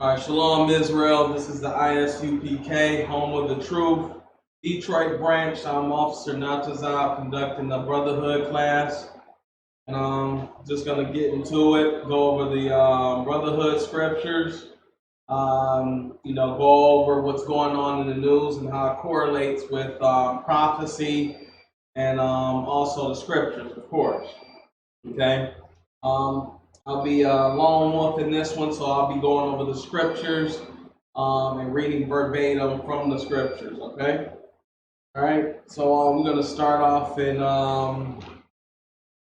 All right, Shalom Israel. This is the ISUPK, home of the truth. Detroit branch. I'm Officer Natazab conducting the Brotherhood class. And I'm just going to get into it, go over the Brotherhood scriptures, go over what's going on in the news and how it correlates with prophecy and also the scriptures, of course. Okay? I'll be lone wolf in this one, so I'll be going over the scriptures and reading verbatim from the scriptures, okay? All right, so we're going to start off in,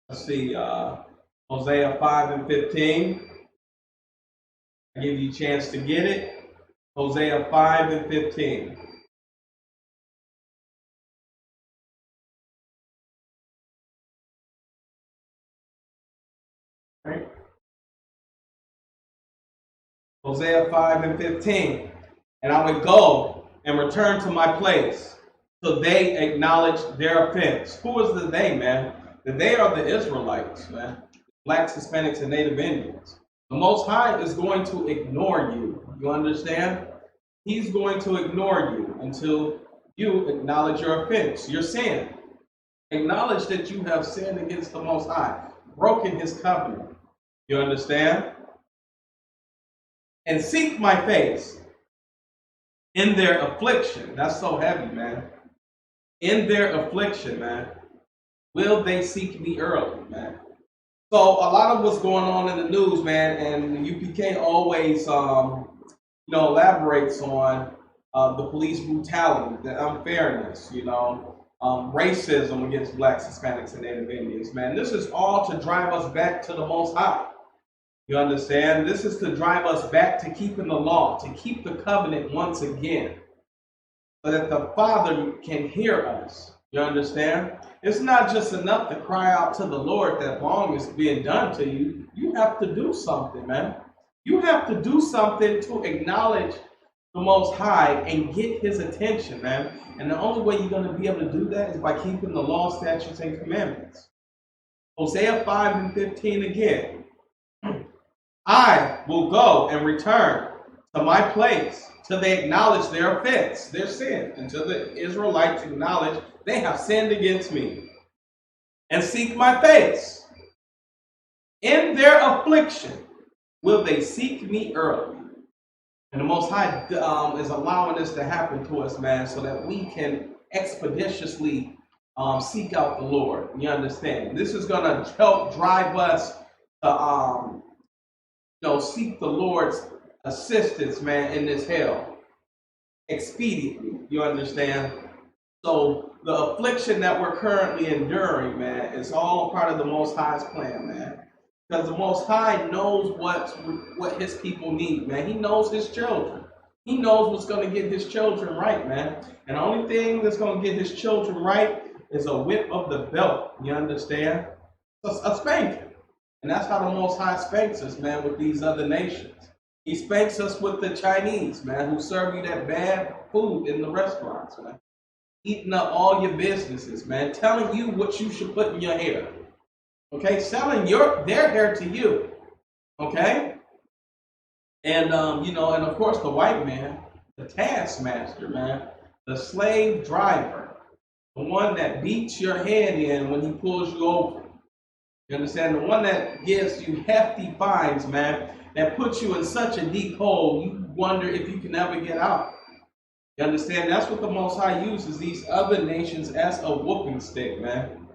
Hosea 5 and 15. I give you a chance to get it. Hosea 5 and 15. All right. Hosea 5 and 15. And I would go and return to my place, so they acknowledge their offense. Who is the they, man? The they are the Israelites, man. Blacks, Hispanics, and Native Indians. The Most High is going to ignore you. You understand? He's going to ignore you until you acknowledge your offense, your sin. Acknowledge that you have sinned against the Most High, broken his covenant. You understand? And seek my face in their affliction. That's so heavy, man. In their affliction, man, will they seek me early, man? So a lot of what's going on in the news, man, and the UPK always, elaborates on the police brutality, the unfairness, racism against blacks, Hispanics, and Native Indians, man. This is all to drive us back to the Most High. You understand? This is to drive us back to keeping the law, to keep the covenant once again, so that the Father can hear us. You understand? It's not just enough to cry out to the Lord that wrong is being done to you. You have to do something, man. You have to do something to acknowledge the Most High and get his attention, man. And the only way you're going to be able to do that is by keeping the law, statutes, and commandments. Hosea 5 and 15 again. I will go and return to my place till they acknowledge their offense, their sin, until the Israelites acknowledge they have sinned against me, and seek my face. In their affliction will they seek me early. And the Most High is allowing this to happen to us, man, so that we can expeditiously seek out the Lord. You understand? This is going to help drive us to seek the Lord's assistance, man, in this hell expediently. You understand? So the affliction that we're currently enduring, man, is all part of the Most High's plan, man. Because the Most High knows what his people need, man. He knows his children. He knows what's going to get his children right, man. And the only thing that's going to get his children right is a whip of the belt. You understand? A spanking. And that's how the Most High spanks us, man, with these other nations. He spanks us with the Chinese, man, who serve you that bad food in the restaurants, man. Eating up all your businesses, man. Telling you what you should put in your hair. Okay? Selling their hair to you. Okay? And, and of course the white man, the taskmaster, man, the slave driver, the one that beats your head in when he pulls you over. You understand? The one that gives you hefty fines, man, that puts you in such a deep hole, you wonder if you can ever get out. You understand? That's what the Most High uses these other nations as a whooping stick, man.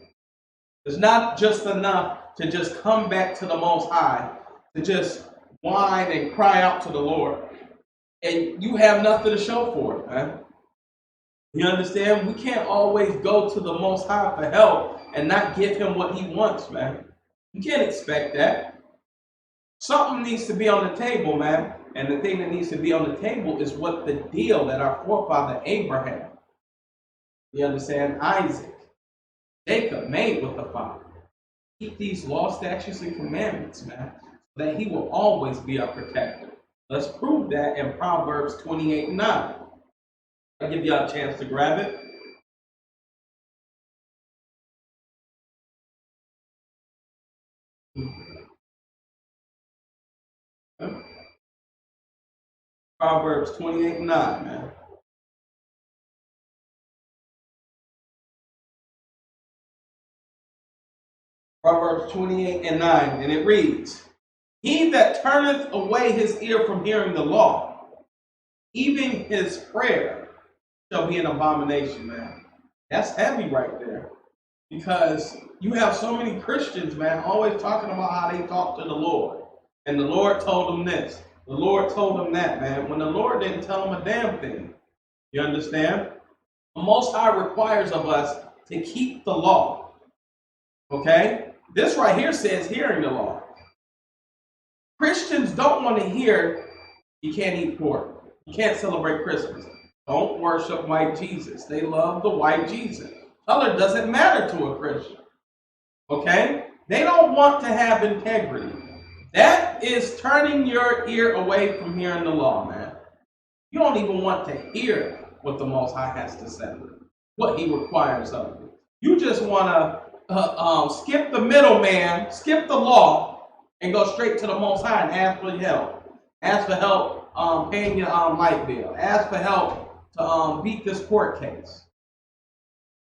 It's not just enough to just come back to the Most High, to just whine and cry out to the Lord, and you have nothing to show for it, man. You understand? We can't always go to the Most High for help and not give him what he wants, man. You can't expect that. Something needs to be on the table, man. And the thing that needs to be on the table is what the deal that our forefather Abraham, you understand, Isaac, Jacob made with the Father. Keep these law, statutes, and commandments, man, so that he will always be our protector. Let's prove that in Proverbs 28:9. I'll give y'all a chance to grab it. Proverbs 28:9, man. Proverbs 28:9, and it reads, "He that turneth away his ear from hearing the law, even his prayer shall be an abomination," man. That's heavy right there. Because you have so many Christians, man, always talking about how they talk to the Lord. And the Lord told them this. The Lord told them that, man. When the Lord didn't tell them a damn thing. You understand? The Most High requires of us to keep the law. Okay? This right here says hearing the law. Christians don't want to hear you can't eat pork. You can't celebrate Christmas. Don't worship white Jesus. They love the white Jesus. Color doesn't matter to a Christian. Okay? They don't want to have integrity. That is turning your ear away from hearing the law, man. You don't even want to hear what the Most High has to say, what He requires of you. You just want to skip the middleman, skip the law, and go straight to the Most High and ask for help. Ask for help paying your light bill. Ask for help to beat this court case.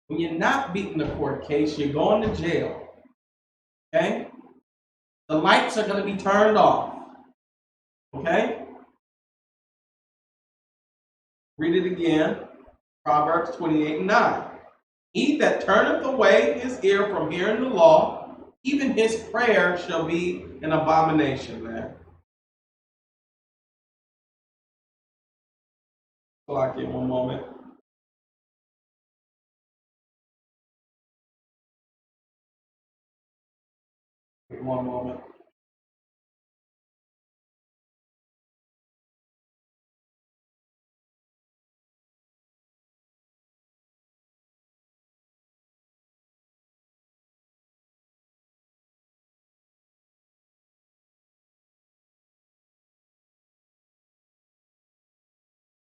When you're not beating the court case, you're going to jail. Okay? The lights are going to be turned off. Okay? Read it again. Proverbs 28:9. "He that turneth away his ear from hearing the law, even his prayer shall be an abomination," man. Clock in one moment. One moment.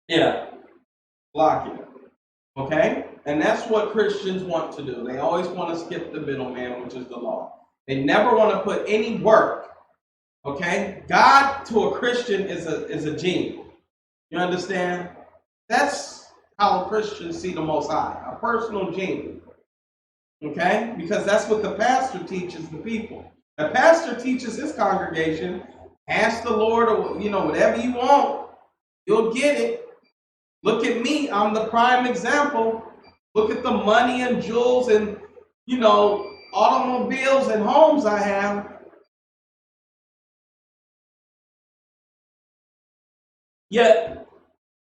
Yeah, block it. Okay? And that's what Christians want to do. They always want to skip the middleman, which is the law. They never want to put any work. Okay? God to a Christian is a genie. You understand? That's how Christians see the Most High, a personal genie. Okay? Because that's what the pastor teaches the people. The pastor teaches his congregation, ask the Lord, or whatever you want, you'll get it. Look at me, I'm the prime example. Look at the money and jewels and, automobiles and homes I have. Yet,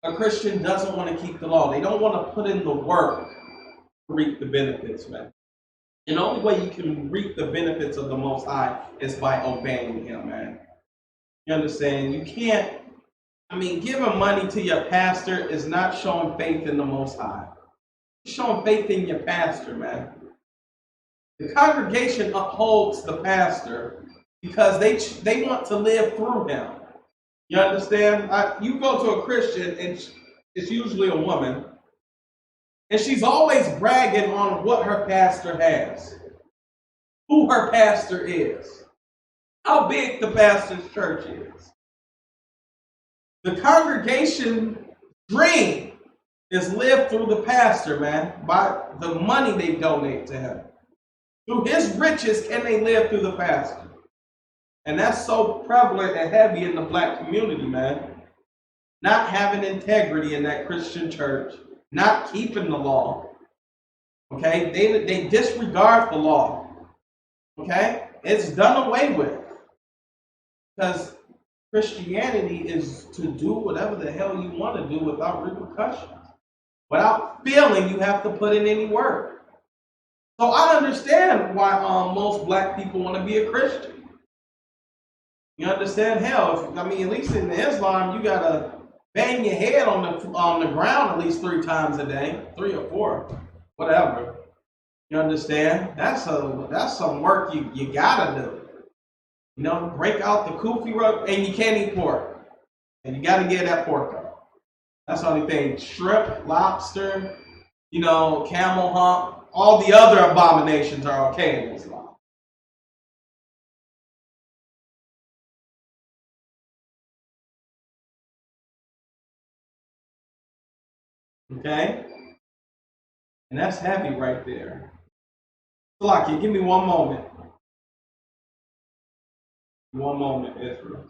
a Christian doesn't want to keep the law. They don't want to put in the work to reap the benefits, man. And the only way you can reap the benefits of the Most High is by obeying Him, man. You understand? You can't, giving money to your pastor is not showing faith in the Most High. It's showing faith in your pastor, man. The congregation upholds the pastor because they want to live through him. You understand? You go to a Christian, and it's usually a woman, and she's always bragging on what her pastor has, who her pastor is, how big the pastor's church is. The congregation dream is lived through the pastor, man, by the money they donate to him. Through his riches can they live through the pastor. And that's so prevalent and heavy in the black community, man. Not having integrity in that Christian church, not keeping the law. Okay? They disregard the law. Okay? It's done away with. Because Christianity is to do whatever the hell you want to do without repercussions. Without feeling you have to put in any work. So I understand why most black people want to be a Christian. You understand? Hell, at least in Islam, you gotta bang your head on the ground at least 3 times a day, 3 or 4, whatever. You understand? That's some work you gotta do. Break out the kufi rug, and you can't eat pork, and you gotta get that pork up. That's the only thing. Shrimp, lobster, camel hump. All the other abominations are okay in Islam. Okay? And that's heavy right there. Salaki, give me one moment. One moment, Israel.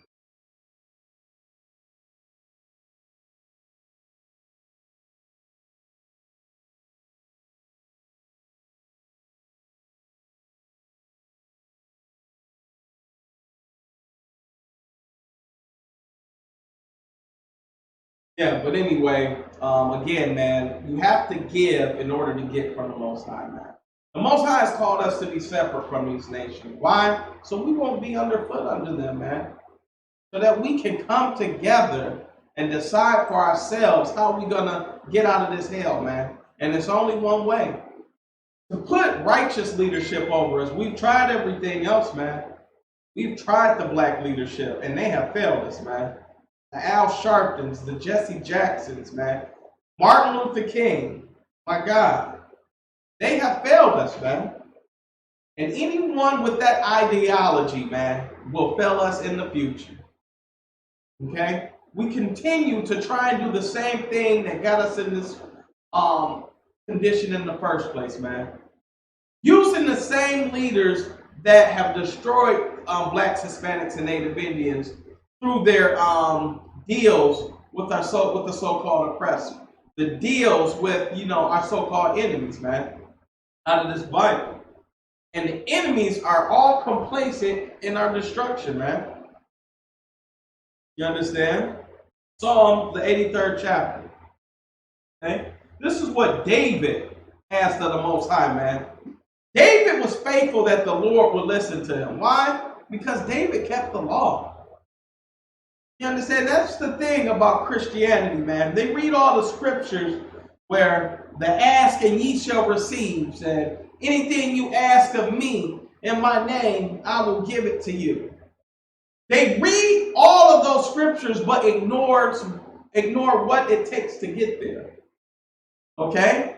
Yeah, but anyway, again, man, you have to give in order to get from the Most High, man. The Most High has called us to be separate from these nations. Why? So we won't be underfoot under them, man. So that we can come together and decide for ourselves how we're going to get out of this hell, man. And it's only one way. To put righteous leadership over us. We've tried everything else, man. We've tried the black leadership, and they have failed us, man. The Al Sharptons, the Jesse Jacksons, man. Martin Luther King, my God. They have failed us, man. And anyone with that ideology, man, will fail us in the future. Okay? We continue to try and do the same thing that got us in this condition in the first place, man. Using the same leaders that have destroyed blacks, Hispanics, and Native Indians through their deals with the so-called oppressor, the deals with our so-called enemies, man, out of this Bible, and the enemies are all complacent in our destruction, man. You understand? Psalm the 83rd chapter. Okay, this is what David asked of the Most High, man. David was faithful that the Lord would listen to him. Why? Because David kept the law. You understand? That's the thing about Christianity, man. They read all the scriptures where the ask and ye shall receive said, anything you ask of me in my name, I will give it to you. They read all of those scriptures but ignore what it takes to get there. Okay?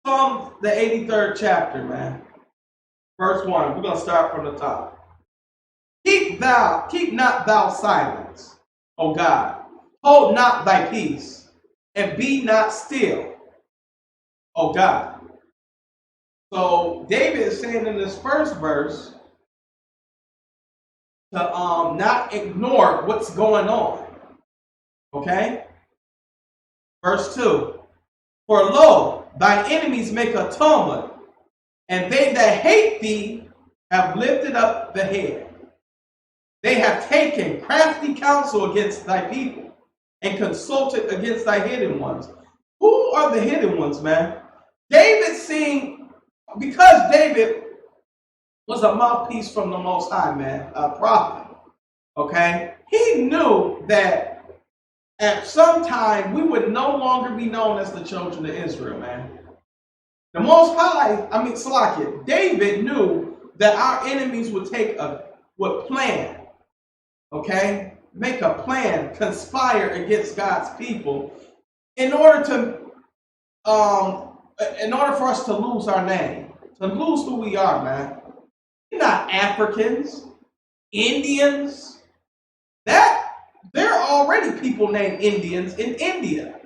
Psalm the 83rd chapter, man. Verse 1. We're going to start from the top. Keep not thou silence, O God. Hold not thy peace, and be not still, O God. So David is saying in this first verse to not ignore what's going on. Okay? Verse 2. For lo, thy enemies make a tumult, and they that hate thee have lifted up the head. They have taken crafty counsel against thy people, and consulted against thy hidden ones. Who are the hidden ones, man? David seeing, because David was a mouthpiece from the Most High, man, a prophet, okay? He knew that at some time, we would no longer be known as the children of Israel, man. The Most High, Salakia, David knew that our enemies would plan, okay? Make a plan, conspire against God's people in order for us to lose our name, to lose who we are, man. We're not Africans, Indians. There are already people named Indians in India.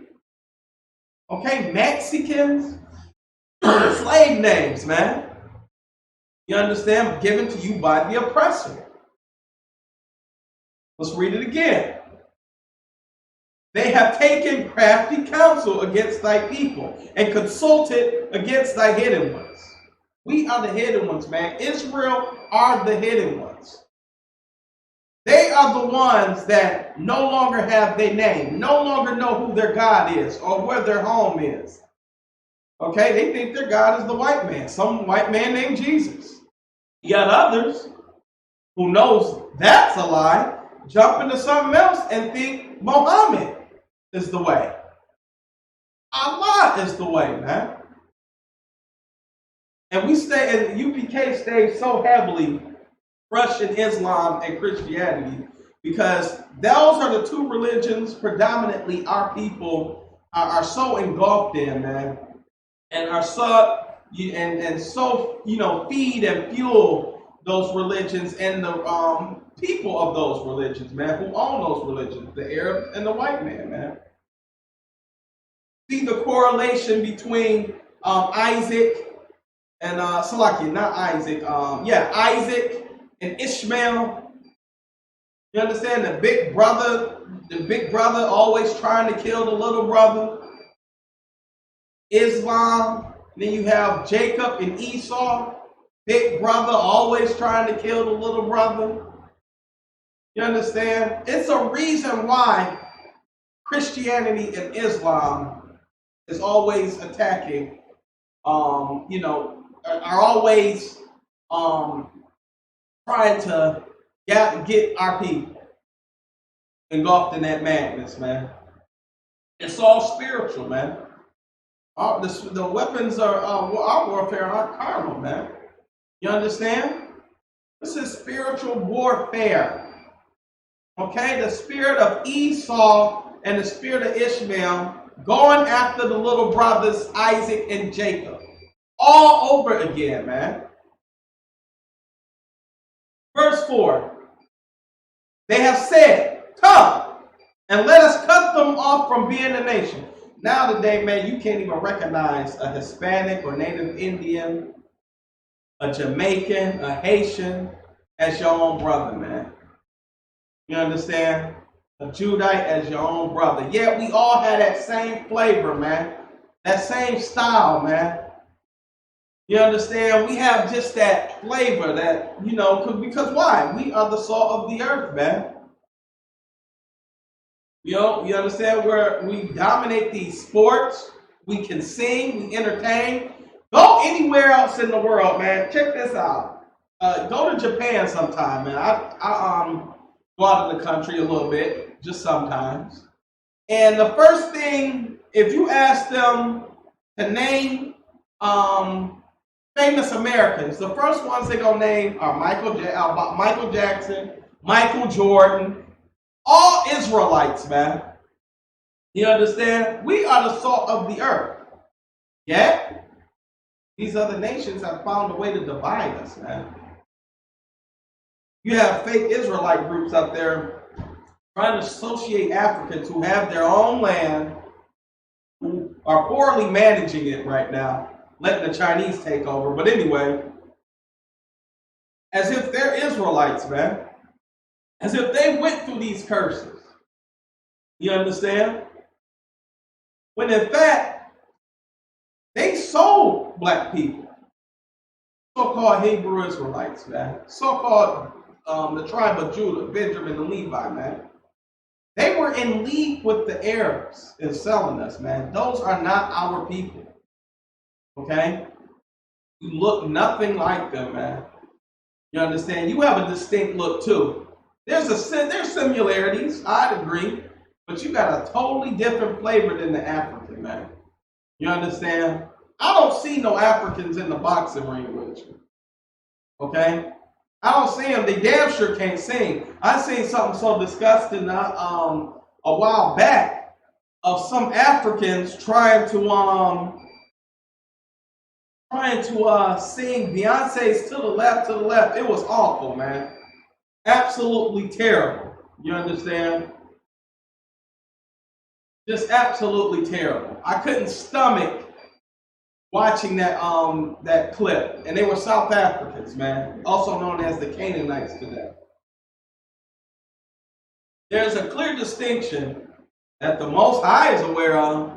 Okay, Mexicans, slave names, man. You understand? Given to you by the oppressor. Let's read it again. They have taken crafty counsel against thy people and consulted against thy hidden ones. We are the hidden ones, man. Israel are the hidden ones. They are the ones that no longer have their name, no longer know who their God is or where their home is. Okay, they think their God is the white man, some white man named Jesus. Yet others who knows that's a lie, jump into something else and think Muhammad is the way. Allah is the way, man. And UPK stays so heavily Russian Islam and Christianity because those are the two religions predominantly our people are so engulfed in, man, and are so feed and fuel those religions and the people of those religions, man, who own those religions, the Arabs and the white man, man. See the correlation between Isaac and Salaki, not Isaac. Isaac and Ishmael. You understand the big brother always trying to kill the little brother. Islam. Then you have Jacob and Esau. Big brother always trying to kill the little brother. You understand? It's a reason why Christianity and Islam is always attacking, are always trying to get our people engulfed in that madness, man. It's all spiritual, man. The weapons are our warfare are carnal, man. You understand? This is spiritual warfare. Okay, the spirit of Esau and the spirit of Ishmael going after the little brothers Isaac and Jacob. All over again, man. Verse 4. They have said, come and let us cut them off from being a nation. Now today, man, you can't even recognize a Hispanic or Native Indian, a Jamaican, a Haitian as your own brother, man. You understand? A Judite as your own brother. Yeah, we all had that same flavor, man. That same style, man. You understand? We have just that flavor that, because why? We are the salt of the earth, man. You understand where we dominate these sports, we can sing, we entertain. Go anywhere else in the world, man. Check this out. Go to Japan sometime, man. I go out of the country a little bit, just sometimes. And the first thing, if you ask them to name famous Americans, the first ones they're gonna name are Michael Jackson, Michael Jordan. All Israelites, man. You understand? We are the salt of the earth. Yeah? These other nations have found a way to divide us, man. You have fake Israelite groups up there trying to associate Africans who have their own land, who are poorly managing it right now, letting the Chinese take over. But anyway, as if they're Israelites, man. As if they went through these curses. You understand? When in fact, they sold black people. So-called Hebrew Israelites, man. So-called the tribe of Judah, Benjamin and Levi, man. They were in league with the Arabs in selling us, man. Those are not our people. Okay? You look nothing like them, man. You understand? You have a distinct look too. There's similarities, I'd agree, but you got a totally different flavor than the African, man. You understand? I don't see no Africans in the boxing ring with you. Okay? I don't see them. They damn sure can't sing. I seen something so disgusting a while back of some Africans trying to sing Beyonce's To the Left, To the Left. It was awful, man. Absolutely terrible. You understand? Just absolutely terrible. I couldn't stomach watching that clip. And they were South Africans, man. Also known as the Canaanites today. There's a clear distinction that the Most High is aware of.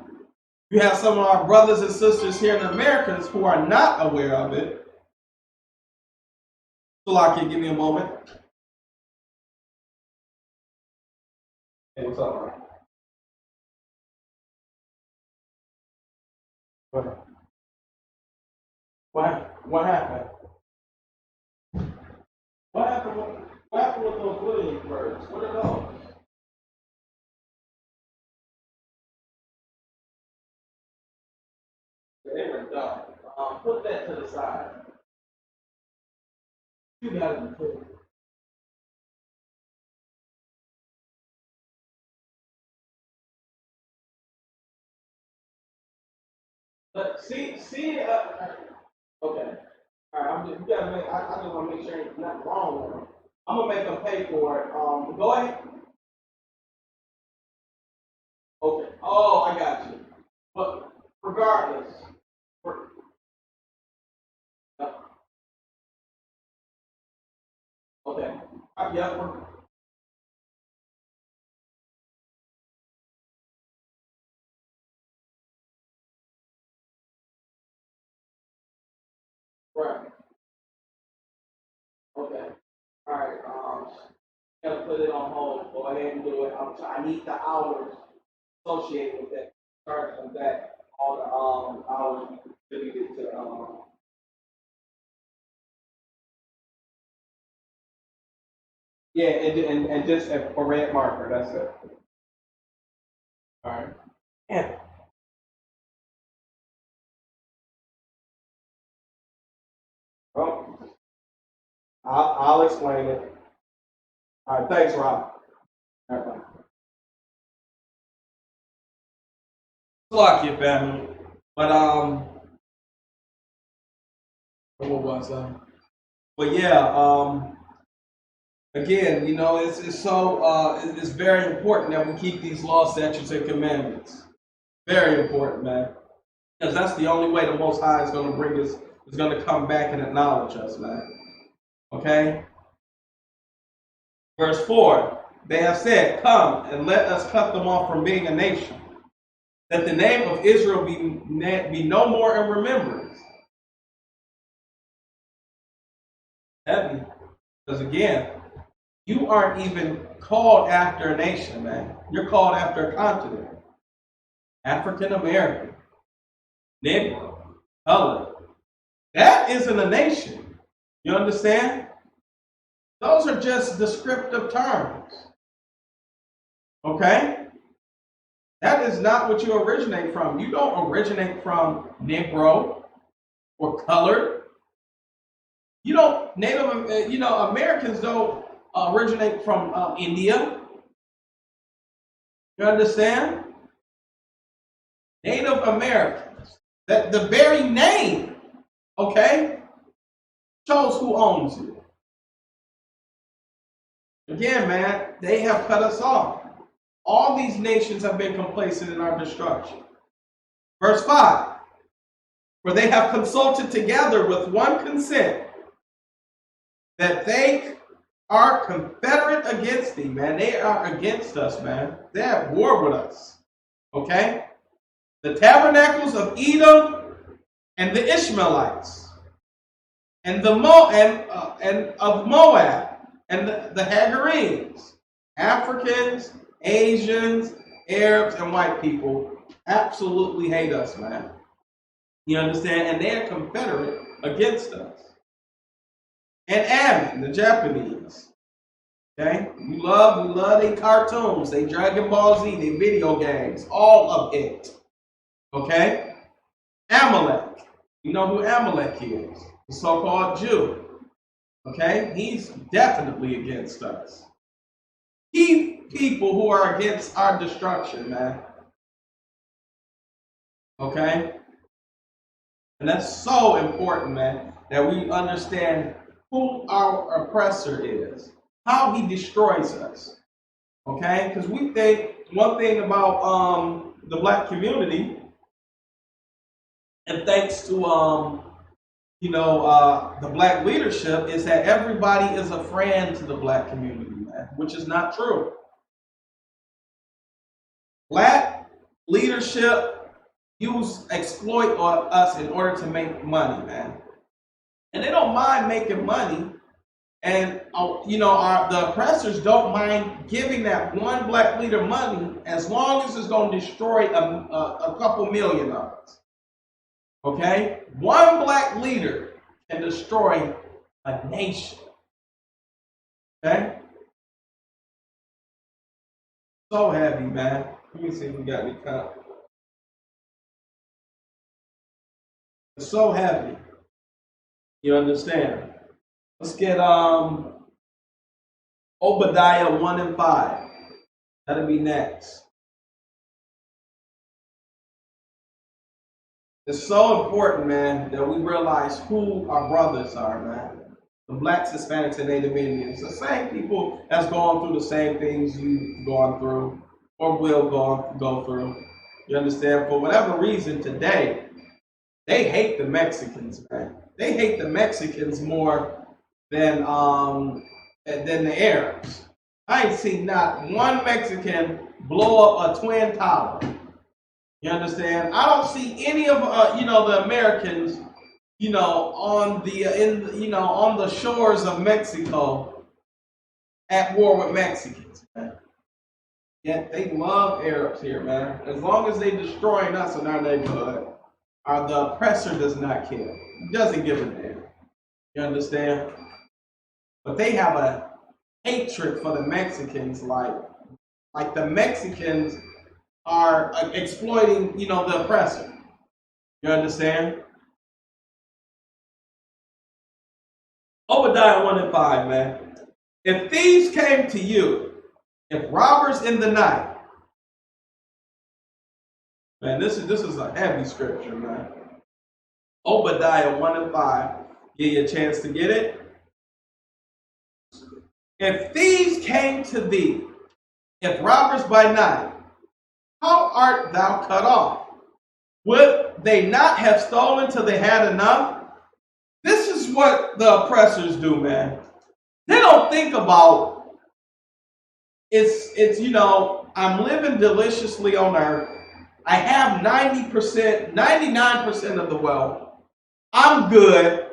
You have some of our brothers and sisters here in the Americas who are not aware of it. Salaki, give me a moment. Hey, what's up, man? What happened? What happened with those Williams birds? What are those? They were dumb. Put that to the side. You gotta be kidding. But see, okay. All right, you gotta make. I just want to make sure ain't nothing wrong with them. I'm gonna make them pay for it. Go ahead. Okay. Oh, I got you. But regardless. Okay. Yeah. Right. Okay. All right. Gotta put it on hold. Go ahead and do it. I need the hours associated with that. Charge them back all the hours we contributed to yeah, and just a red marker. That's it. All right. Yeah. Well, I'll explain it. All right. Thanks, Rob. All right. Bye. Clock you, family. But what was But yeah, again, it's so it's very important that we keep these laws, statutes, and commandments. Very important, man, because that's the only way the Most High is going to bring us, is going to come back and acknowledge us, man. Okay. Verse 4: They have said, "Come and let us cut them off from being a nation, that the name of Israel be no more in remembrance." Heavy, because again, you aren't even called after a nation, man. You're called after a continent. African American, Negro, colored. That isn't a nation. You understand? Those are just descriptive terms. Okay? That is not what you originate from. You don't originate from Negro or colored. You don't, Americans don't originate from India. You understand? Native Americans. That the very name, okay, shows who owns you. Again, man, they have cut us off. All these nations have been complacent in our destruction. Verse 5: For they have consulted together with one consent that they are confederate against thee, man. They are against us, man. They're at war with us. Okay? The tabernacles of Edom and the Ishmaelites, and the and of Moab, and the Hagarenes, Africans, Asians, Arabs, and white people absolutely hate us, man. You understand? And they're confederate against us. And Ammon, the Japanese. Okay? We love their cartoons, they Dragon Ball Z, they video games, all of it. Okay? Amalek. You know who Amalek is? The so-called Jew. Okay? He's definitely against us. Keep people who are against our destruction, man. Okay? And that's so important, man, that we understand who our oppressor is, how he destroys us. Okay? Because we think one thing about the black community, and thanks to the black leadership, is that everybody is a friend to the black community, man, which is not true. Black leadership exploit us in order to make money, man. And they don't mind making money. And, the oppressors don't mind giving that one black leader money as long as it's going to destroy a couple million of us. Okay? One black leader can destroy a nation. Okay? So heavy, man. Let me see if we got any cut. It's so heavy. You understand? Let's get Obadiah 1 and 5. That'll be next. It's so important, man, that we realize who our brothers are, man. The blacks, Hispanics, and Native Indians. The same people that's going through the same things you've gone through or will go through. You understand? For whatever reason today, they hate the Mexicans, man. They hate the Mexicans more than the Arabs. I ain't seen not one Mexican blow up a twin tower. You understand? I don't see any of the Americans, on the shores of Mexico at war with Mexicans. Man. Yet they love Arabs here, man. As long as they destroying us in our neighborhood, the oppressor does not care. He doesn't give a damn. You understand? But they have a hatred for the Mexicans, like the Mexicans are exploiting, the oppressor. You understand? Obadiah 1:5, man. If thieves came to you, if robbers in the night, man, this is a heavy scripture, man. Obadiah 1:5. Give you a chance to get it. If thieves came to thee, if robbers by night, how art thou cut off? Would they not have stolen till they had enough? This is what the oppressors do, man. They don't think about it's I'm living deliciously on earth. I have 90%, 99% of the wealth. I'm good.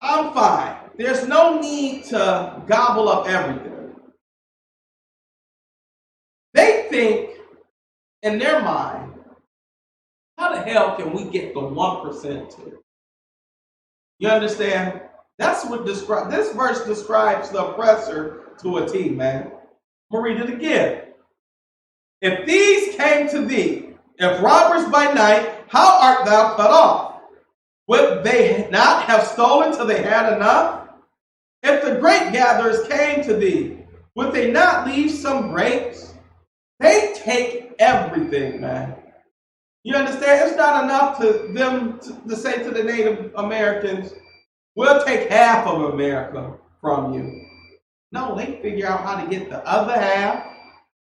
I'm fine. There's no need to gobble up everything. They think in their mind, how the hell can we get the 1% too? You understand? That's what this verse describes the oppressor to a T, man. I'm going to read it again. If these came to thee, if robbers by night, how art thou cut off? Would they not have stolen till they had enough? If the grape gatherers came to thee, would they not leave some grapes? They take everything, man. You understand? It's not enough to them to say to the Native Americans, we'll take half of America from you. No, they figure out how to get the other half.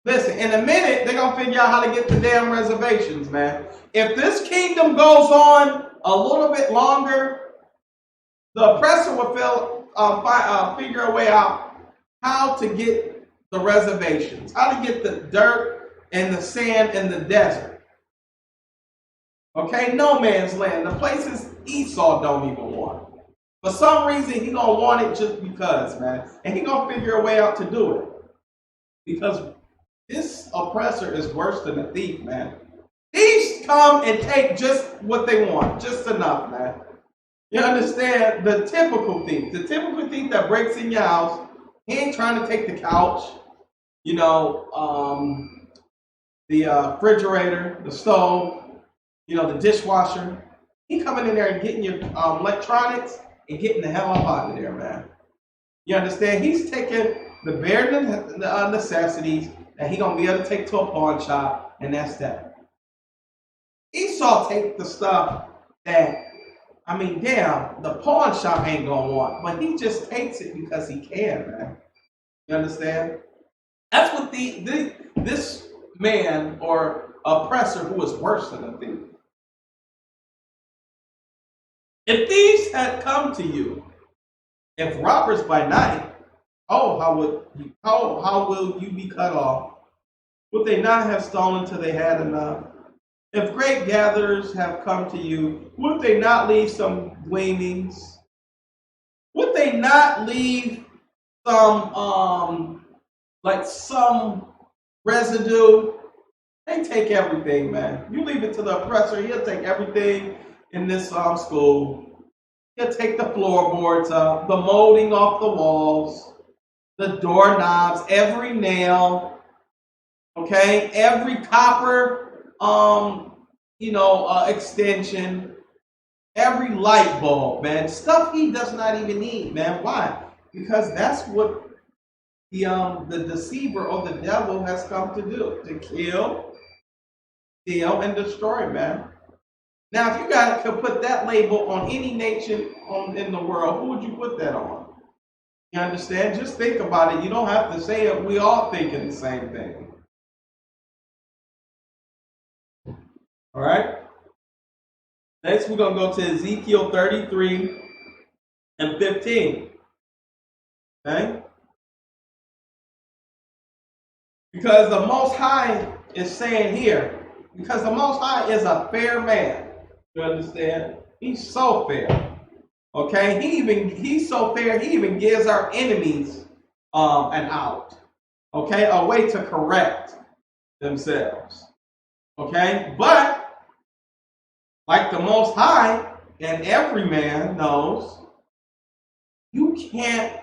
Listen, in a minute, they're going to figure out how to get the damn reservations, man. If this kingdom goes on a little bit longer, the oppressor will figure a way out how to get the reservations, how to get the dirt and the sand and the desert. Okay, no man's land, the places Esau don't even want. For some reason, he's going to want it just because, man. And he's going to figure a way out to do it. Because this oppressor is worse than a thief, man. Thieves come and take just what they want, just enough, man. You understand? The typical thief that breaks in your house, he ain't trying to take the couch, the refrigerator, the stove, the dishwasher. He coming in there and getting your electronics and getting the hell up out of there, man. You understand? He's taking the bare necessities that he gonna be able to take to a pawn shop, and that's that. Esau take the stuff that, the pawn shop ain't gonna want, but he just takes it because he can, man. You understand? That's what this man or oppressor who is worse than a thief. If thieves had come to you, if robbers by night, how will you be cut off? Would they not have stolen till they had enough? If grape gatherers have come to you, would they not leave some gleanings? Would they not leave some residue? They take everything, man. You leave it to the oppressor, he'll take everything in this school. He'll take the floorboards up, the molding off the walls, the doorknobs, every nail, okay, every copper extension, every light bulb, man. Stuff he does not even need, man. Why? Because that's what the deceiver or the devil has come to do, to kill, steal, and destroy, man. Now, if you guys could put that label on any nation in the world, who would you put that on? You understand? Just think about it. You don't have to say it. We all thinking the same thing. All right? Next, we're going to go to Ezekiel 33 and 15. Okay? Because the Most High is saying here, because the Most High is a fair man. You understand? He's so fair. Okay? He's so fair, he even gives our enemies an out. Okay? A way to correct themselves. Okay? But like the Most High and every man knows, you can't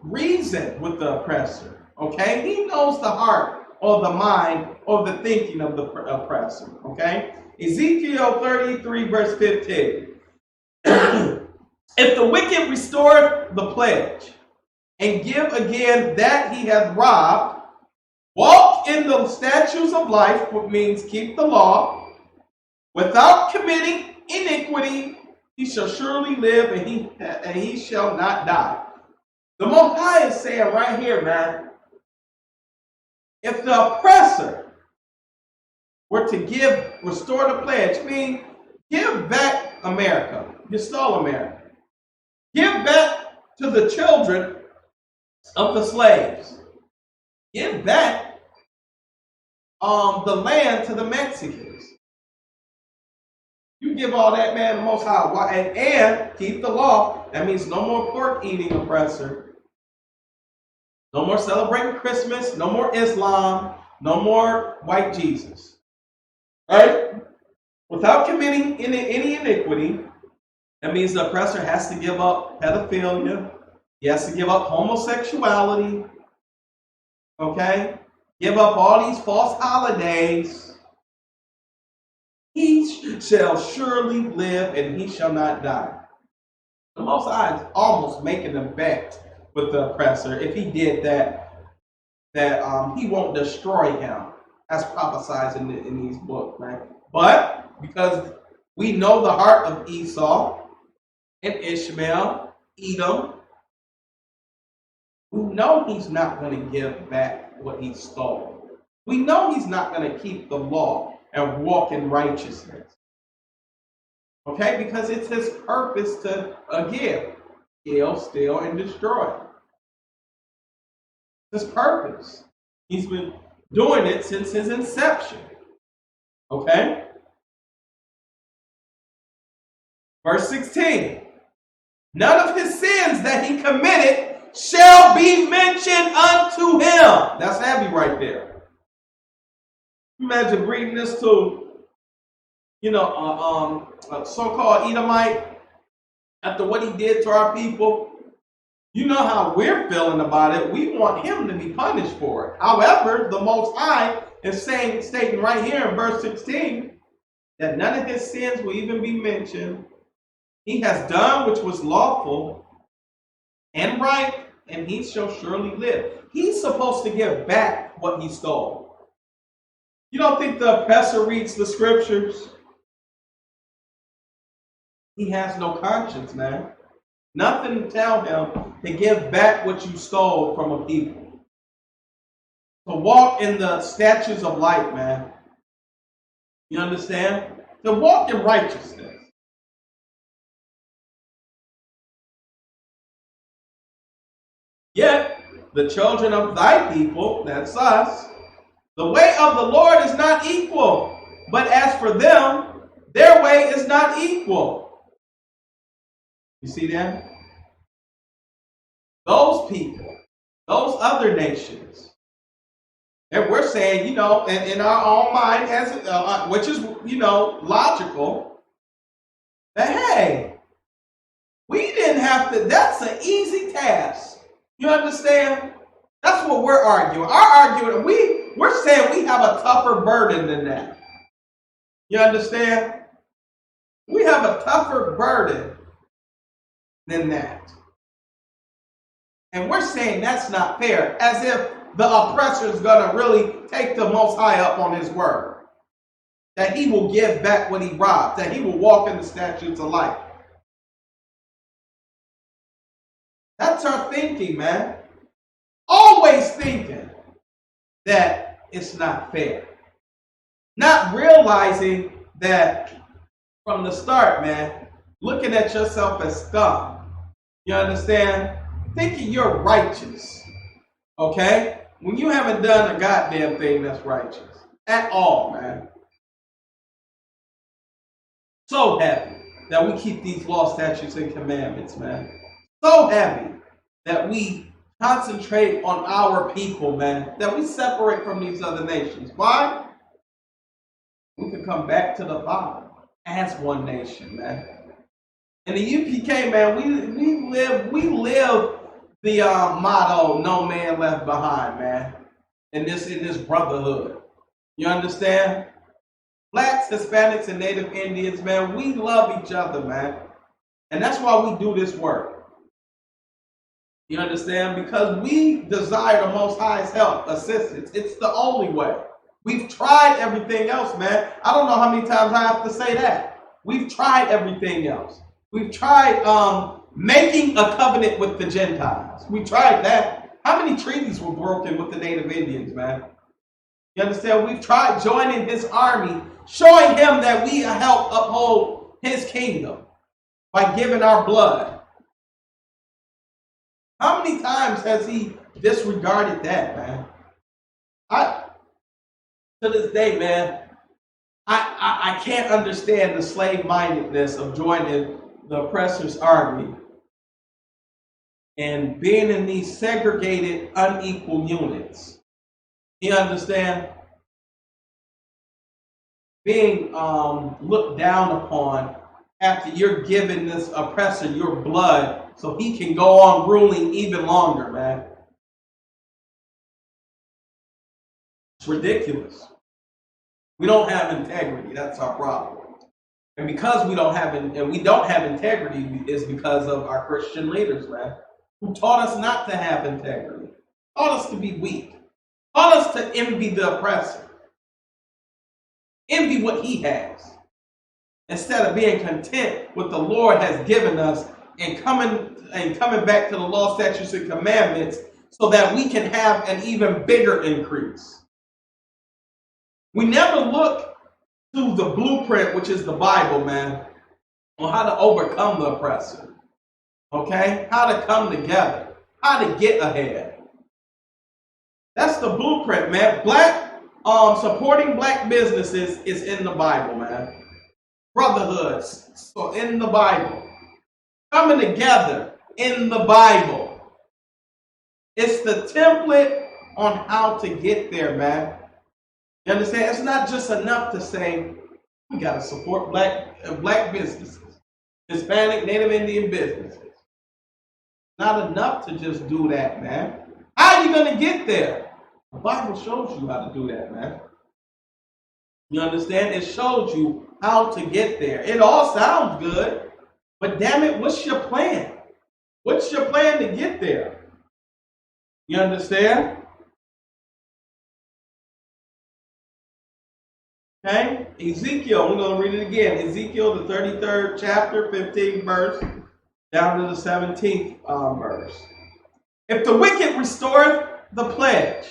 reason with the oppressor. Okay? He knows the heart or the mind or the thinking of the oppressor. Okay? Ezekiel 33 verse 15. If the wicked restore the pledge and give again that he hath robbed, walk in the statutes of life, which means keep the law, without committing iniquity, he shall surely live, and he shall not die. The Most High is saying right here, man, if the oppressor were to restore the pledge, mean give back America, you stole America. Give back to the children of the slaves. Give back the land to the Mexicans. You give all that, man, the Most High, and keep the law. That means no more pork eating, oppressor. No more celebrating Christmas. No more Islam. No more white Jesus. Right? Without committing any iniquity, that means the oppressor has to give up pedophilia. He has to give up homosexuality. Okay? Give up all these false holidays. He shall surely live and he shall not die. The Most High is almost making a bet with the oppressor. If he did that he won't destroy him, as prophesied in these books, right? But because we know the heart of Esau and Ishmael, Edom, we know he's not going to give back what he stole. We know he's not going to keep the law and walk in righteousness. Okay? Because it's his purpose to, again, kill, steal, and destroy. His purpose. He's been doing it since his inception. Okay? Verse 16. None of his sins that he committed shall be mentioned unto him. That's heavy right there. Imagine reading this to, a so-called Edomite after what he did to our people. You know how we're feeling about it. We want him to be punished for it. However, the Most High is stating right here in verse 16 that none of his sins will even be mentioned. He has done which was lawful and right, and he shall surely live. He's supposed to give back what he stole. You don't think the oppressor reads the scriptures? He has no conscience, man. Nothing to tell him to give back what you stole from a people. To walk in the statutes of light, man. You understand? To walk in righteousness. Yet, the children of thy people, that's us, the way of the Lord is not equal. But as for them, their way is not equal. You see that? Those people, those other nations, and we're saying, in our own mind, which is, logical, that, hey, we didn't have to, that's an easy task. You understand? That's what we're arguing. Our argument, we're saying we have a tougher burden than that. You understand? We have a tougher burden than that. And we're saying that's not fair, as if the oppressor is going to really take the Most High up on his word. That he will give back what he robbed, that he will walk in the statutes of life. That's our thinking, man. Always thinking that it's not fair. Not realizing that from the start, man, looking at yourself as scum. You understand? Thinking you're righteous. Okay? When you haven't done a goddamn thing that's righteous. At all, man. So happy that we keep these laws, statutes, and commandments, man. So happy that we concentrate on our people, man. That we separate from these other nations. Why? We can come back to the Father as one nation, man. In the UPK, man, we live the motto "No man left behind," man. In this brotherhood, you understand? Blacks, Hispanics, and Native Indians, man, we love each other, man, and that's why we do this work. You understand? Because we desire the Most High's help, assistance. It's the only way. We've tried everything else, man. I don't know how many times I have to say that. We've tried everything else. We've tried making a covenant with the Gentiles. We tried that. How many treaties were broken with the Native Indians, man? You understand? We've tried joining his army, showing him that we help uphold his kingdom by giving our blood. How many times has he disregarded that, man? To this day, man, I can't understand the slave-mindedness of joining the oppressor's army and being in these segregated, unequal units. You understand? Being looked down upon after you're giving this oppressor your blood so he can go on ruling even longer, man. It's ridiculous. We don't have integrity. That's our problem. And because we don't have integrity is because of our Christian leaders, man, who taught us not to have integrity, taught us to be weak, taught us to envy the oppressor, envy what he has, instead of being content with the Lord has given us and coming back to the law, statutes, and commandments so that we can have an even bigger increase. We never look to the blueprint, which is the Bible, man, on how to overcome the oppressor. Okay? How to come together. How to get ahead. That's the blueprint, man. Supporting black businesses is in the Bible, man. Brotherhoods, so in the Bible. Coming together in the Bible. It's the template on how to get there, man. You understand? It's not just enough to say we got to support black businesses, Hispanic, Native Indian businesses. Not enough to just do that, man. How are you going to get there? The Bible shows you how to do that, man. You understand? It shows you how to get there. It all sounds good, but damn it, what's your plan? What's your plan to get there? You understand? Okay, Ezekiel, we're going to read it again. Ezekiel, the 33rd chapter, 15th verse, down to the 17th verse. If the wicked restoreth the pledge,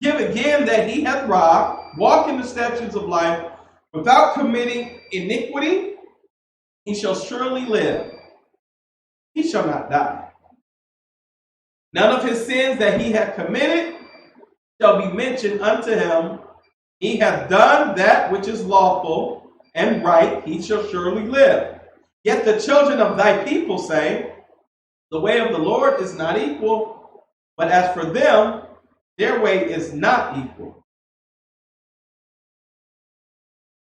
give again that he hath robbed, walk in the statutes of life, without committing iniquity, he shall surely live. He shall not die. None of his sins that he hath committed shall be mentioned unto him. He hath done that which is lawful and right, he shall surely live. Yet the children of thy people say, the way of the Lord is not equal, but as for them, their way is not equal.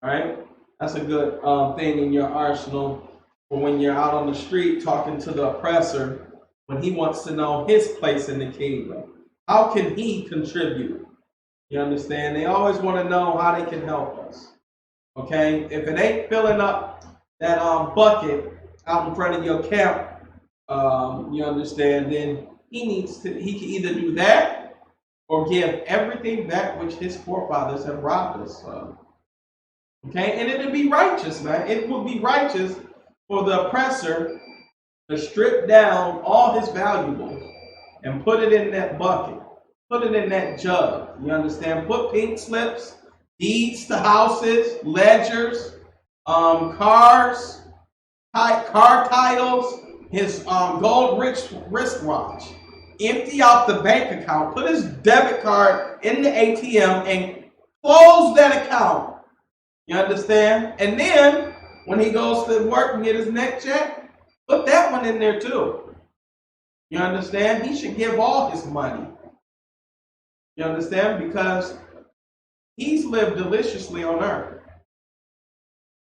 All right? That's a good thing in your arsenal for when you're out on the street talking to the oppressor, when he wants to know his place in the kingdom. How can he contribute? You understand? They always want to know how they can help us. Okay? If it ain't filling up that bucket out in front of your camp, you understand, then he can either do that or give everything back which his forefathers have robbed us of. Okay? And it'll be righteous, man. It will be righteous for the oppressor to strip down all his valuables and put it in that bucket, put it in that jug. You understand? Put pink slips, deeds to houses, ledgers, cars, car titles, his gold wristwatch. Empty out the bank account, put his debit card in the ATM and close that account. You understand? And then when he goes to work and get his next check, put that one in there too. You understand? He should give all his money. You understand? Because he's lived deliciously on earth.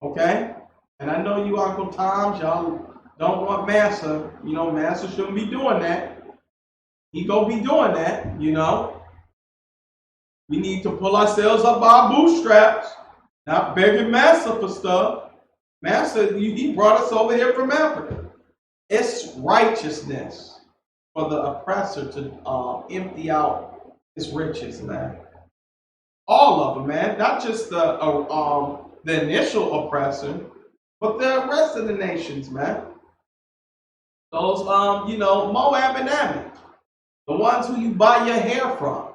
Okay? And I know you Uncle Toms, y'all don't want Massa. You know, Massa shouldn't be doing that. He gonna be doing that, you know. We need to pull ourselves up by our bootstraps, not begging Massa for stuff. Massa, he brought us over here from Africa. It's righteousness for the oppressor to empty out his riches, man. All of them, man. Not just the initial oppressor, but the rest of the nations, man. Those, Moab and Ammon. The ones who you buy your hair from.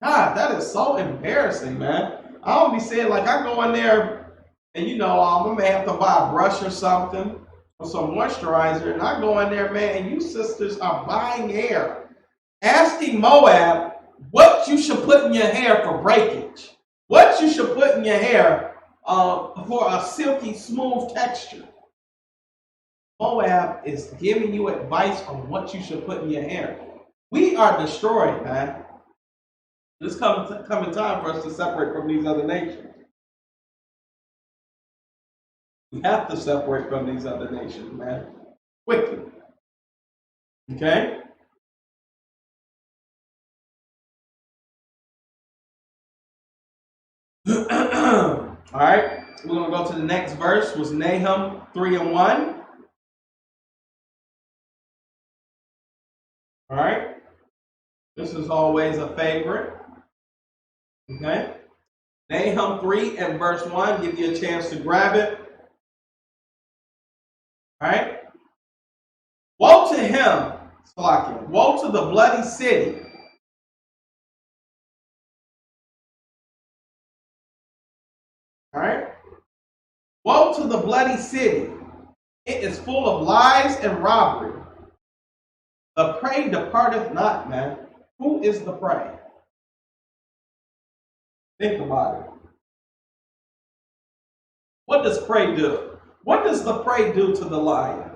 God, that is so embarrassing, man. I don't be saying, like, I go in there and, I may have to buy a brush or something or some moisturizer, and I go in there, man, and you sisters are buying hair. Asking Moab what you should put in your hair for breakage. What you should put in your hair for a silky, smooth texture. Moab is giving you advice on what you should put in your hair. We are destroyed, man. This coming time for us to separate from these other nations. We have to separate from these other nations, man. Quickly. Okay? All right. We're going to go to the next verse. Was Nahum 3:1. All right. This is always a favorite. Okay. Nahum 3 and verse 1. Give you a chance to grab it. All right. Woe to him, Slakia. Woe to the bloody city. All right. Woe to the bloody city. It is full of lies and robbery. The prey departeth not, man. Who is the prey? Think about it. What does prey do? What does the prey do to the lion?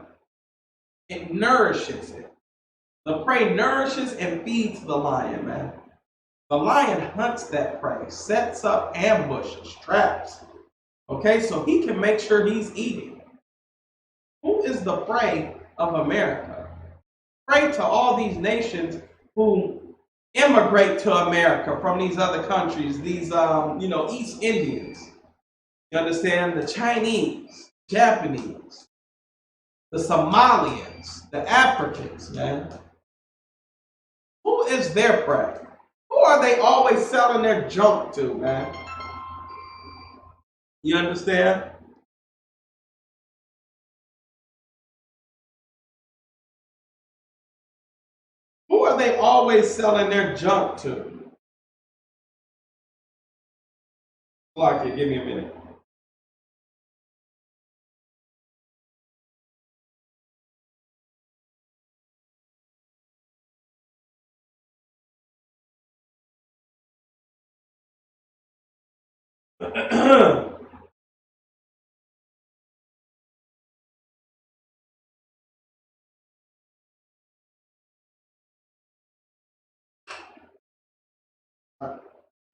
It nourishes it. The prey nourishes and feeds the lion, man. The lion hunts that prey, sets up ambushes, traps. Okay, so he can make sure he's eating. Who is the prey of America? Prey to all these nations who immigrate to America from these other countries, these East Indians. You understand? The Chinese, Japanese, the Somalians, the Africans, man. Who is their prey? Who are they always selling their junk to, man? You understand? Who are they always selling their junk to? Clark, give me a minute.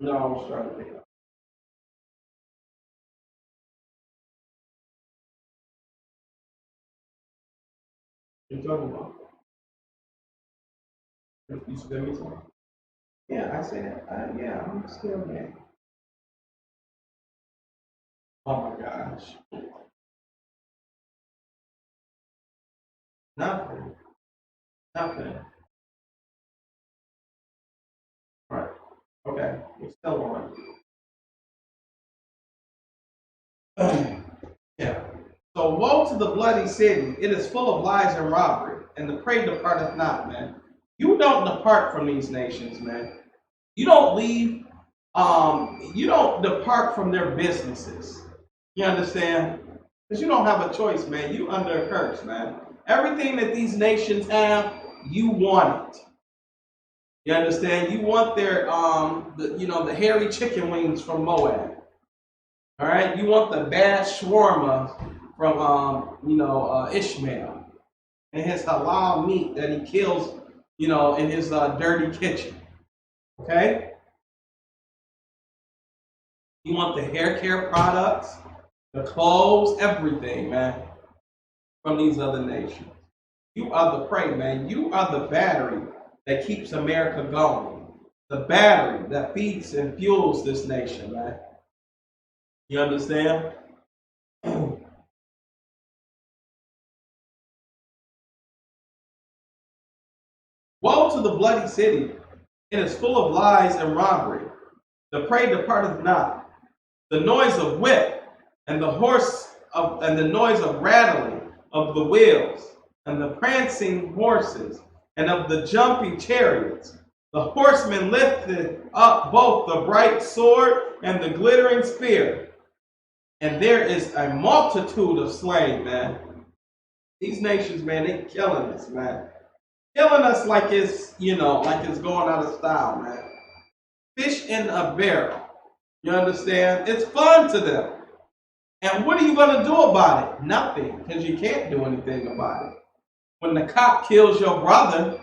No, I was trying to think. What you talking about? You spell me something? Yeah, I said, yeah, I'm still there. Oh my gosh. Nothing. Nothing. All right. Okay. We're still on. Yeah. So woe to the bloody city. It is full of lies and robbery, and the prey departeth not, man. You don't depart from these nations, man. You don't leave. You don't depart from their businesses. You understand? Because you don't have a choice, man. You under a curse, man. Everything that these nations have, you want it. You understand? You want their, the hairy chicken wings from Moab. All right? You want the bad shawarma from, Ishmael. And his halal meat that he kills, in his dirty kitchen. Okay? You want the hair care products, the clothes, everything, man, from these other nations. You are the prey, man. You are the battery that keeps America going. The battery that feeds and fuels this nation, man. You understand? Woe to the bloody city. It is full of lies and robbery. The prey departeth not. The noise of whip and the noise of rattling of the wheels and the prancing horses and of the jumping chariots. The horsemen lifted up both the bright sword and the glittering spear. And there is a multitude of slain, man. These nations, man, they killing us, man. Killing us like it's going out of style, man. Fish in a barrel. You understand? It's fun to them. And what are you going to do about it? Nothing, because you can't do anything about it. When the cop kills your brother,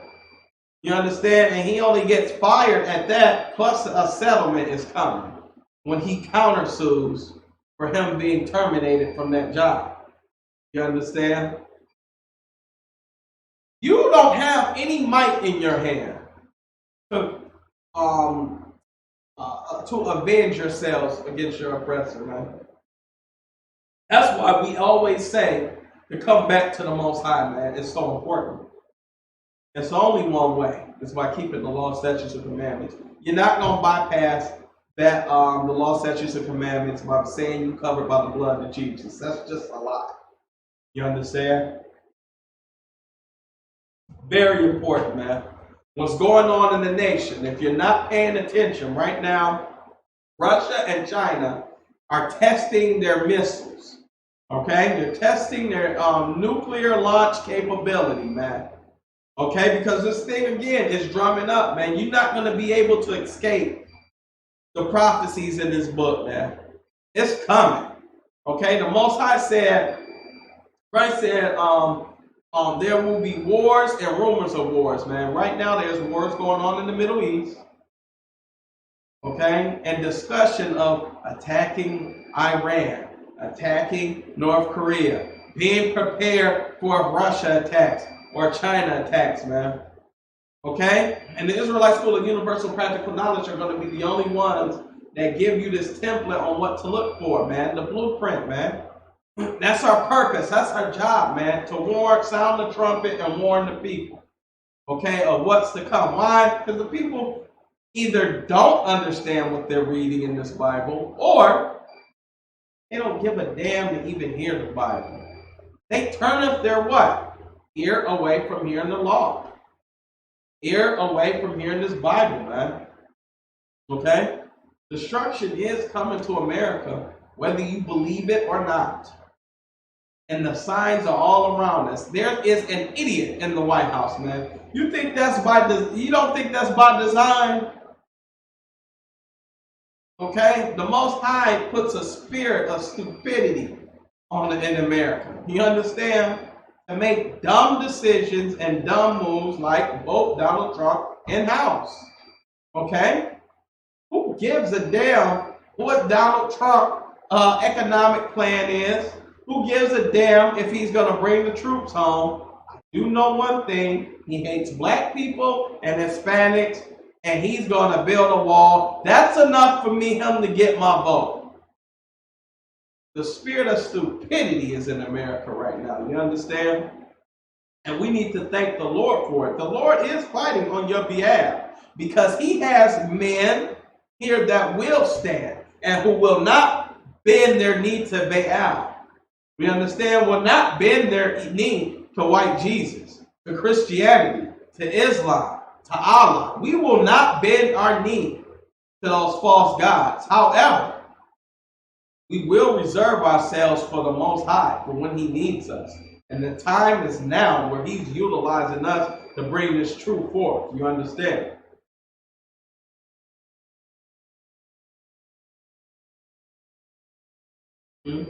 you understand, and he only gets fired at that, plus a settlement is coming when he countersues for him being terminated from that job. You understand? You don't have any might in your hand to avenge yourselves against your oppressor, man. That's why we always say to come back to the Most High, man. It's so important. It's only one way. It's by keeping the law, statutes, and commandments. You're not going to bypass that the law, statutes, and commandments by saying you covered by the blood of Jesus. That's just a lie. You understand? Very important, man. What's going on in the nation? If you're not paying attention right now, Russia and China are testing their missiles. Okay? They're testing their nuclear launch capability, man. Okay? Because this thing, again, is drumming up, man. You're not going to be able to escape the prophecies in this book, man. It's coming. Okay? The Most High said, Christ said, there will be wars and rumors of wars, man. Right now, there's wars going on in the Middle East. Okay? And discussion of attacking Iran, attacking North Korea, being prepared for if Russia attacks or China attacks, man. Okay? And the Israelite School of Universal Practical Knowledge are going to be the only ones that give you this template on what to look for, man. The blueprint, man. That's our purpose. That's our job, man. To warn, sound the trumpet and warn the people, okay, of what's to come. Why? Because the people either don't understand what they're reading in this Bible, or they don't give a damn to even hear the Bible. They turn up their what? Ear away from hearing the law. Ear away from hearing this Bible, man. Okay? Destruction is coming to America, whether you believe it or not. And the signs are all around us. There is an idiot in the White House, man. You think that's you don't think that's by design? Okay? The Most High puts a spirit of stupidity in America. You understand? To make dumb decisions and dumb moves like vote Donald Trump in-house. Okay? Who gives a damn what Donald Trump economic plan is? Who gives a damn if he's going to bring the troops home? I do know one thing. He hates black people and Hispanics, and he's going to build a wall. That's enough for him to get my vote. The spirit of stupidity is in America right now. You understand? And we need to thank the Lord for it. The Lord is fighting on your behalf because he has men here that will stand and who will not bend their knee to Baal. We understand will not bend their knee to white Jesus, to Christianity, to Islam, to Allah. We will not bend our knee to those false gods. However, we will reserve ourselves for the Most High, for when He needs us. And the time is now where He's utilizing us to bring this truth forth. You understand? Hmm?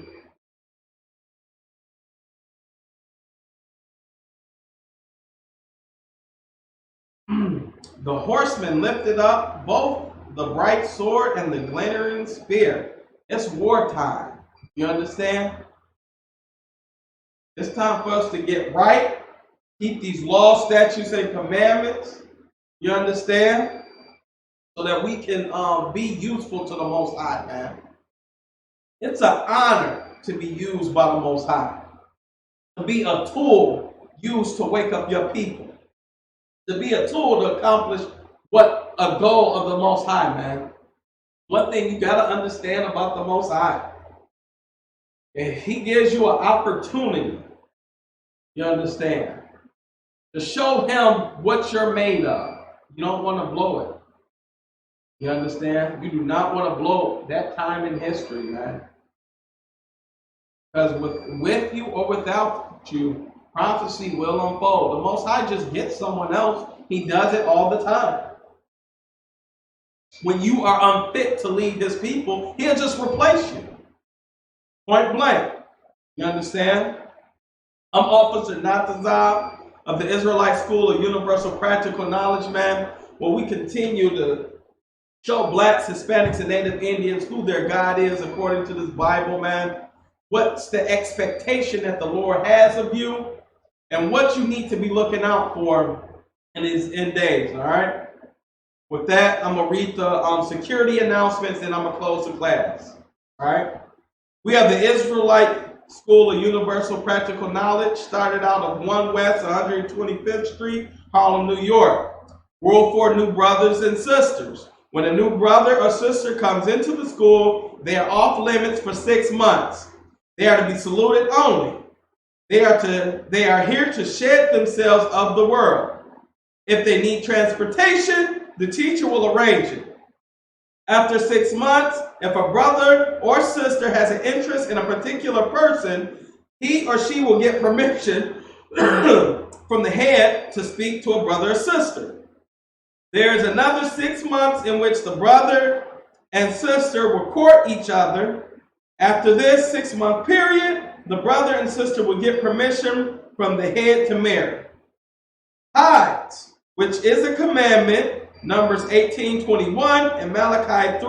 The horseman lifted up both the bright sword and the glittering spear. It's wartime. You understand? It's time for us to get right, keep these laws, statutes, and commandments. You understand? So that we can be useful to the Most High, man. It's an honor to be used by the Most High. To be a tool used to wake up your people. To be a tool to accomplish what a goal of the Most High, man. One thing you got to understand about the Most High. If He gives you an opportunity, you understand, to show Him what you're made of, you don't want to blow it. You understand? You do not want to blow that time in history, man. Because with you or without you, prophecy will unfold. The Most High just gets someone else. He does it all the time. When you are unfit to lead His people, He'll just replace you. Point blank. You understand? I'm Officer Natazab of the Israelite School of Universal Practical Knowledge, man, where we continue to show blacks, Hispanics, and Native Indians who their God is according to this Bible, man. What's the expectation that the Lord has of you, and what you need to be looking out for in these end days, all right? With that, I'm going to read the security announcements, and I'm going to close the class, all right? We have the Israelite School of Universal Practical Knowledge, started out of 1 West 125th Street, Harlem, New York. World for new brothers and sisters. When a new brother or sister comes into the school, they are off limits for 6 months. They are to be saluted only. They are here to shed themselves of the world. If they need transportation, the teacher will arrange it. After 6 months, if a brother or sister has an interest in a particular person, he or she will get permission from the head to speak to a brother or sister. There is another 6 months in which the brother and sister will court each other. After this 6-month period, the brother and sister will get permission from the head to marry. Tithes, which is a commandment, Numbers 18:21 and Malachi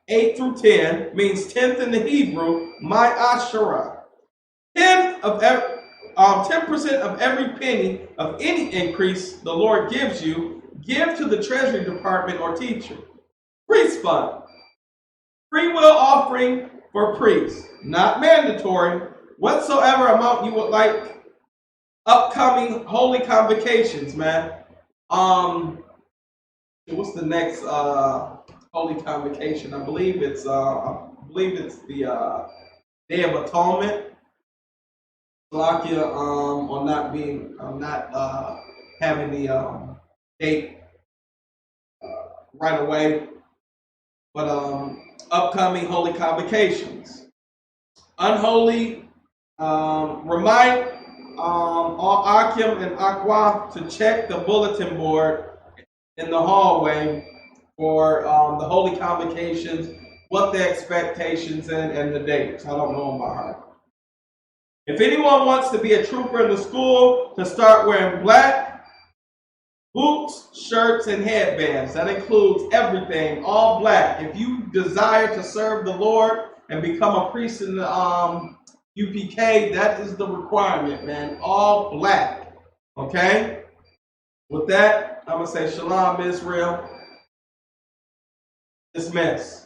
3:8-10, means 10th in the Hebrew, my Asherah. 10% of every penny of any increase the Lord gives you, give to the Treasury Department or teacher. Priest fund. Free will offering for priests, not mandatory. Whatsoever amount you would like. Upcoming holy convocations, man. What's the next holy convocation? I believe it's the Day of Atonement. Slovakia on not having the date right away, but upcoming holy convocations. Unholy, remind all Akim and Aqua to check the bulletin board in the hallway for the holy convocations, what the expectations and the dates. I don't know them by heart. If anyone wants to be a trooper in the school, to start wearing black boots, shirts, and headbands. That includes everything, all black. If you desire to serve the Lord and become a priest in the UPK, that is the requirement, man. All black. Okay? With that, I'm going to say Shalom, Israel. Dismiss.